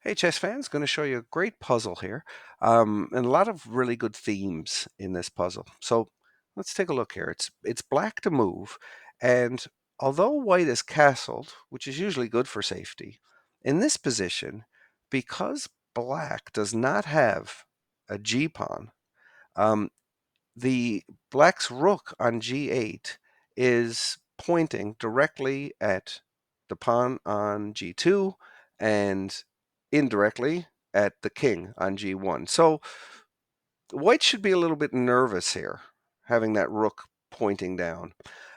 Hey, chess fans, going to show you a great puzzle here, and a lot of really good themes in this puzzle. So let's take a look here. It's black to move, and although white is castled, which is usually good for safety, in this position, because black does not have a G pawn, um, the black's rook on G8 is pointing directly at the pawn on G2 and indirectly at the king on G1. So white should be a little bit nervous here, having that rook pointing down.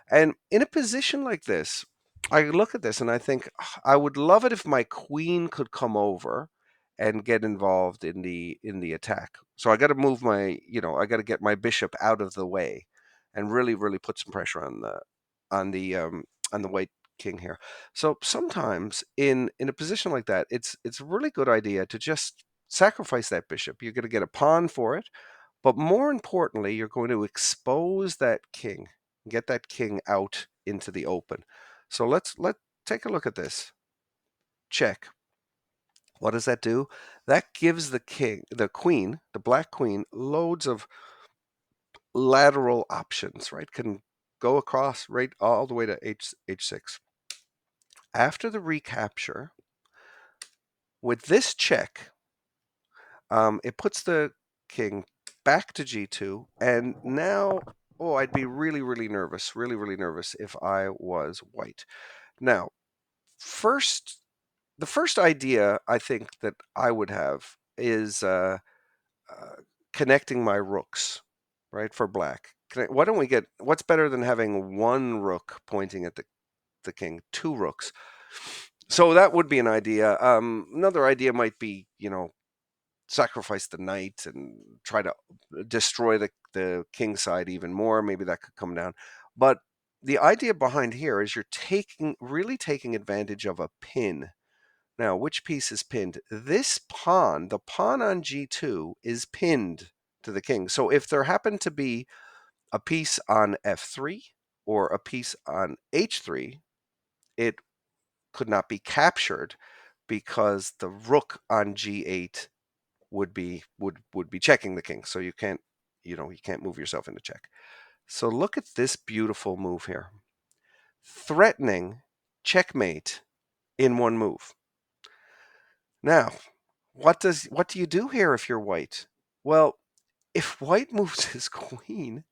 And in a position like this, I look at this and I think I would love it if my queen could come over and get involved in the attack. So I got to move my, I got to get my bishop out of the way and really put some pressure on the um on the white king here. So sometimes in a position like that, it's a really good idea to just sacrifice that bishop. You're going to get a pawn for it, but more importantly, you're going to expose that king, get that king out into the open. So let take a look at this. Check. What does that do? That gives the queen, the black queen, loads of lateral options, right? Can go across right all the way to h6. After the recapture, with this check, it puts the king back to g2, and now, oh, I'd be really nervous, really nervous if I was white. Now, first, the first idea I think that I would have is uh, connecting my rooks, right, for black. Why don't we get, what's better than having one rook pointing at the king, two rooks? So that would be an idea. Another idea might be, sacrifice the knight and try to destroy the king side even more. Maybe that could come down. But the idea behind here is you're really taking advantage of a pin. Now, which piece is pinned? This pawn, the pawn on g2, is pinned to the king. So if there happened to be a piece on f3 or a piece on h3, it could not be captured because the rook on g8 would be checking the king. So you can't move yourself into check. So look at this beautiful move here. Threatening checkmate in one move. Now, what do you do here if you're white? Well, if white moves his queen,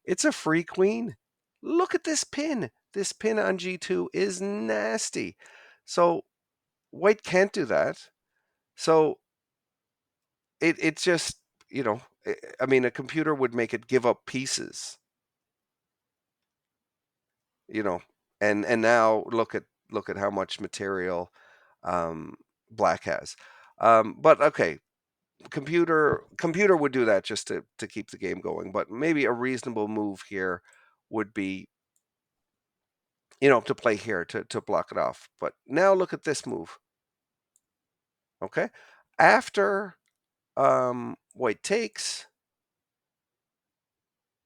it's a free queen. Look at this pin. This pin on g2 is nasty. So white can't do that. So it's just, I mean, a computer would make it give up pieces, you know, and now look at how much material um, black has. But okay, computer would do that just to keep the game going. But maybe a reasonable move here would be, to play here to block it off. But now look at this move. Okay, after white takes,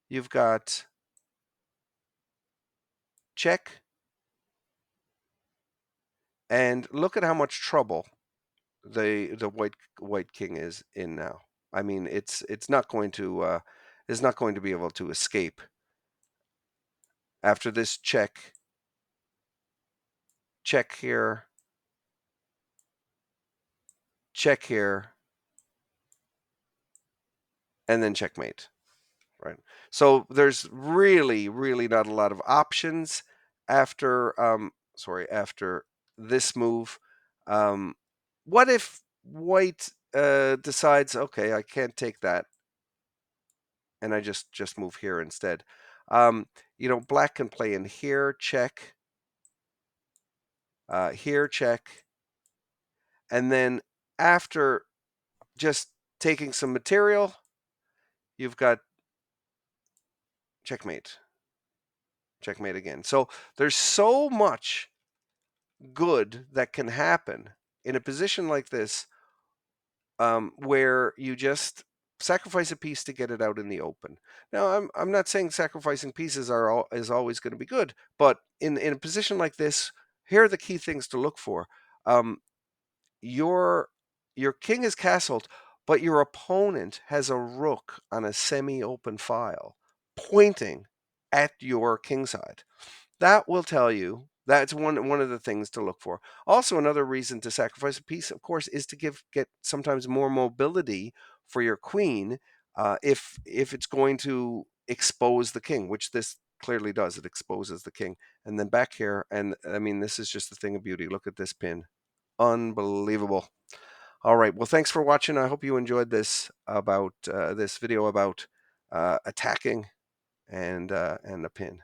you've got check, and look at how much trouble the white king is in now. I mean, it's not going to be able to escape after this check. Check here, check here, and then checkmate. Right. So there's really not a lot of options after this move. Um, what if white decides, okay, I can't take that, and I just move here instead? Black can play in here, check, here, check, and then after just taking some material, you've got checkmate, checkmate again. So there's so much good that can happen in a position like this, where you just sacrifice a piece to get it out in the open. Now, I'm not saying sacrificing pieces is always going to be good, but in a position like this, here are the key things to look for. Um, your your king is castled, but your opponent has a rook on a semi-open file pointing at your king side. That will tell you that's one of the things to look for. Also, another reason to sacrifice a piece, of course, is to get sometimes more mobility for your queen, if it's going to expose the king, which this clearly does. It exposes the king. And then back here, and I mean, this is just a thing of beauty. Look at this pin. Unbelievable. All right. Well, thanks for watching. I hope you enjoyed this video about attacking and a pin.